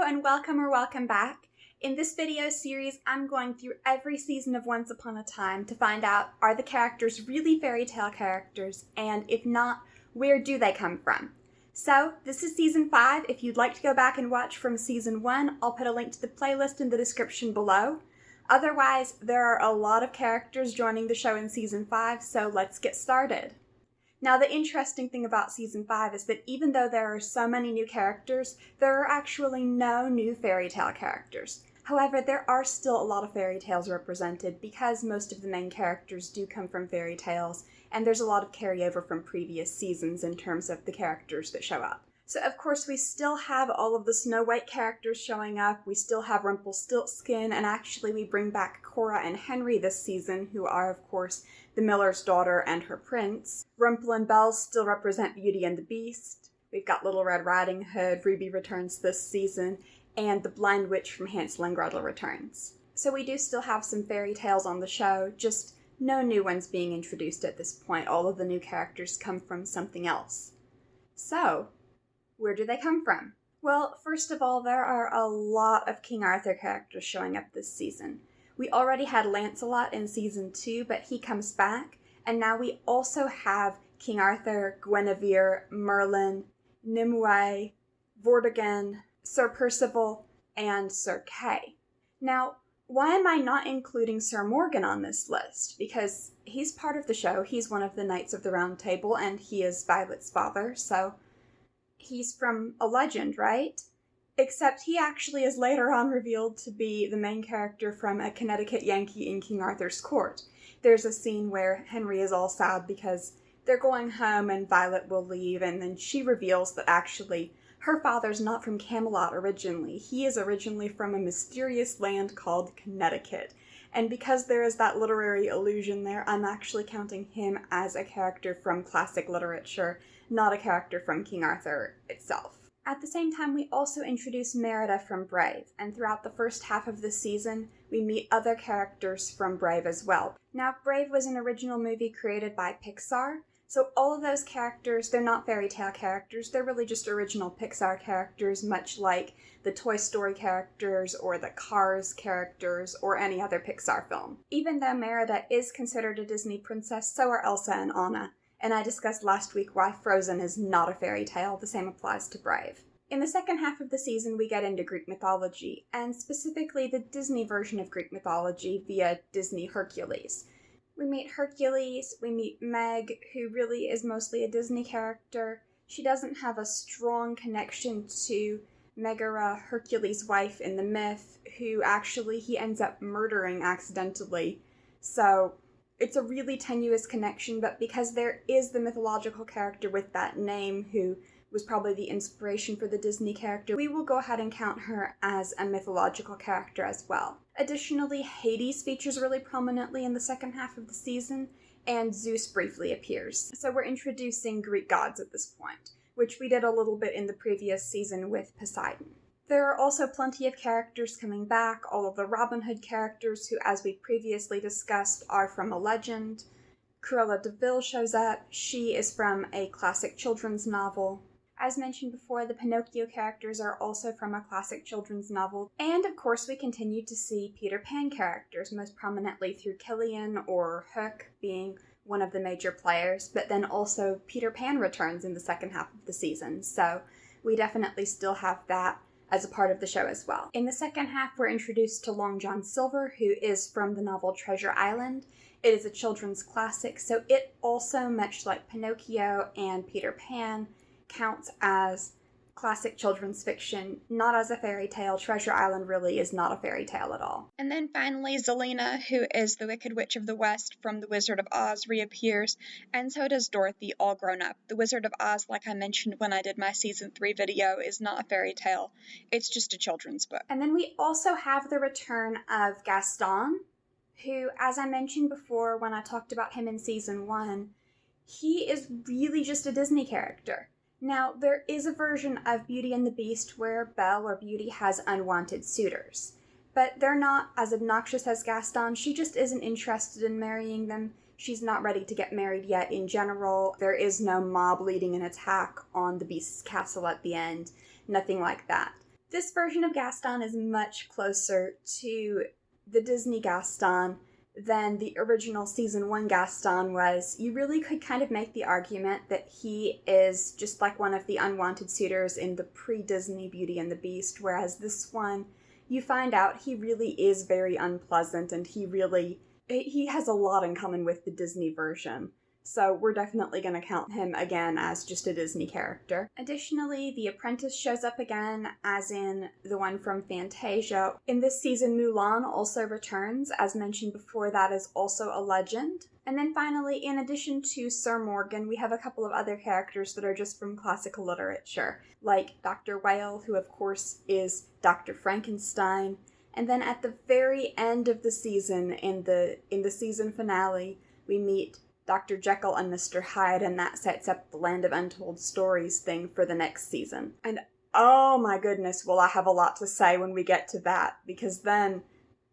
and welcome or welcome back. In this video series, I'm going through every season of Once Upon a Time to find out, are the characters really fairy tale characters, and if not, where do they come from? So, this is season 5. If you'd like to go back and watch from season 1, I'll put a link to the playlist in the description below. Otherwise, there are a lot of characters joining the show in season 5, so let's get started. Now, the interesting thing about season 5 is that even though there are so many new characters, there are actually no new fairy tale characters. However, there are still a lot of fairy tales represented because most of the main characters do come from fairy tales, and there's a lot of carryover from previous seasons in terms of the characters that show up. So, of course, we still have all of the Snow White characters showing up, we still have Rumpelstiltskin, and actually we bring back Cora and Henry this season, who are, of course, the miller's daughter and her prince. Rumple and Belle still represent Beauty and the Beast. We've got Little Red Riding Hood, Ruby returns this season, and the Blind Witch from Hansel and Gretel returns. So we do still have some fairy tales on the show, just no new ones being introduced at this point. All of the new characters come from something else. So, where do they come from? Well, first of all, there are a lot of King Arthur characters showing up this season. We already had Lancelot in season 2, but he comes back, and now we also have King Arthur, Guinevere, Merlin, Nimue, Vortigern, Sir Percival, and Sir Kay. Now, why am I not including Sir Morgan on this list? Because he's part of the show, he's one of the Knights of the Round Table, and he is Violet's father, so he's from a legend, right? Except he actually is later on revealed to be the main character from A Connecticut Yankee in King Arthur's Court. There's a scene where Henry is all sad because they're going home and Violet will leave, and then she reveals that actually her father's not from Camelot originally. He is originally from a mysterious land called Connecticut. And because there is that literary allusion there, I'm actually counting him as a character from classic literature, not a character from King Arthur itself. At the same time, we also introduce Merida from Brave, and throughout the first half of the season, we meet other characters from Brave as well. Now, Brave was an original movie created by Pixar, so all of those characters, they're not fairy tale characters, they're really just original Pixar characters, much like the Toy Story characters or the Cars characters or any other Pixar film. Even though Merida is considered a Disney princess, so are Elsa and Anna. And I discussed last week why Frozen is not a fairy tale. The same applies to Brave. In the second half of the season, we get into Greek mythology, and specifically the Disney version of Greek mythology via Disney Hercules. We meet Hercules, we meet Meg, who really is mostly a Disney character. She doesn't have a strong connection to Megara, Hercules' wife in the myth, who actually he ends up murdering accidentally. So it's a really tenuous connection, but because there is the mythological character with that name who was probably the inspiration for the Disney character, we will go ahead and count her as a mythological character as well. Additionally, Hades features really prominently in the second half of the season, and Zeus briefly appears. So we're introducing Greek gods at this point, which we did a little bit in the previous season with Poseidon. There are also plenty of characters coming back, all of the Robin Hood characters who, as we previously discussed, are from a legend. Cruella de Vil shows up. She is from a classic children's novel. As mentioned before, the Pinocchio characters are also from a classic children's novel. And of course, we continue to see Peter Pan characters, most prominently through Killian or Hook being one of the major players, but then also Peter Pan returns in the second half of the season, so we definitely still have that as a part of the show as well. In the second half, we're introduced to Long John Silver, who is from the novel Treasure Island. It is a children's classic, so it also, much like Pinocchio and Peter Pan, counts as classic children's fiction, not as a fairy tale. Treasure Island really is not a fairy tale at all. And then finally, Zelena, who is the Wicked Witch of the West from The Wizard of Oz, reappears, and so does Dorothy, all grown up. The Wizard of Oz, like I mentioned when I did my Season 3 video, is not a fairy tale. It's just a children's book. And then we also have the return of Gaston, who, as I mentioned before when I talked about him in Season 1, he is really just a Disney character. Now, there is a version of Beauty and the Beast where Belle or Beauty has unwanted suitors, but they're not as obnoxious as Gaston. She just isn't interested in marrying them. She's not ready to get married yet in general. There is no mob leading an attack on the Beast's castle at the end. Nothing like that. This version of Gaston is much closer to the Disney Gaston than the original season 1 Gaston was. You really could kind of make the argument that he is just like one of the unwanted suitors in the pre-Disney Beauty and the Beast, whereas this one, you find out he really is very unpleasant, and he has a lot in common with the Disney version. So we're definitely going to count him again as just a Disney character. Additionally, the apprentice shows up again, as in the one from Fantasia. In this season, Mulan also returns. As mentioned before, that is also a legend. And then finally, in addition to Sir Morgan, we have a couple of other characters that are just from classical literature, like Dr. Whale, who of course is Dr. Frankenstein. And then at the very end of the season, in the season finale, we meet Dr. Jekyll and Mr. Hyde, and that sets up the Land of Untold Stories thing for the next season. And oh my goodness, will I have a lot to say when we get to that, because then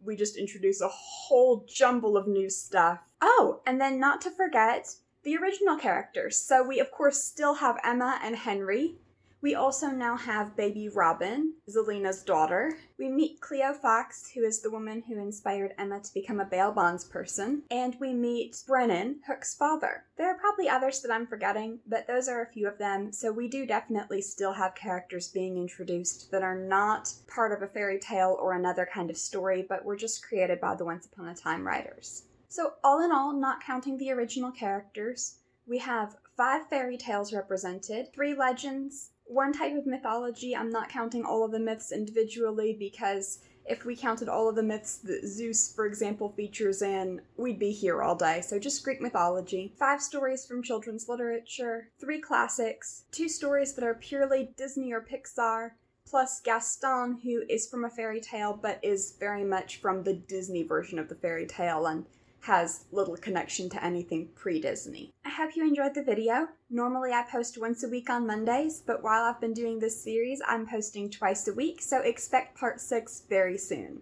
we just introduce a whole jumble of new stuff. Oh, and then not to forget the original characters. So we of course still have Emma and Henry. We also now have baby Robin, Zelina's daughter. We meet Cleo Fox, who is the woman who inspired Emma to become a bail bondsperson. And we meet Brennan, Hook's father. There are probably others that I'm forgetting, but those are a few of them. So we do definitely still have characters being introduced that are not part of a fairy tale or another kind of story, but were just created by the Once Upon a Time writers. So all in all, not counting the original characters, we have 5 fairy tales represented, 3 legends, 1 type of mythology. I'm not counting all of the myths individually, because if we counted all of the myths that Zeus, for example, features in, we'd be here all day. So just Greek mythology. 5 stories from children's literature, 3 classics, 2 stories that are purely Disney or Pixar, plus Gaston, who is from a fairy tale but is very much from the Disney version of the fairy tale and has little connection to anything pre-Disney. I hope you enjoyed the video. Normally I post once a week on Mondays, but while I've been doing this series, I'm posting twice a week, so expect part 6 very soon.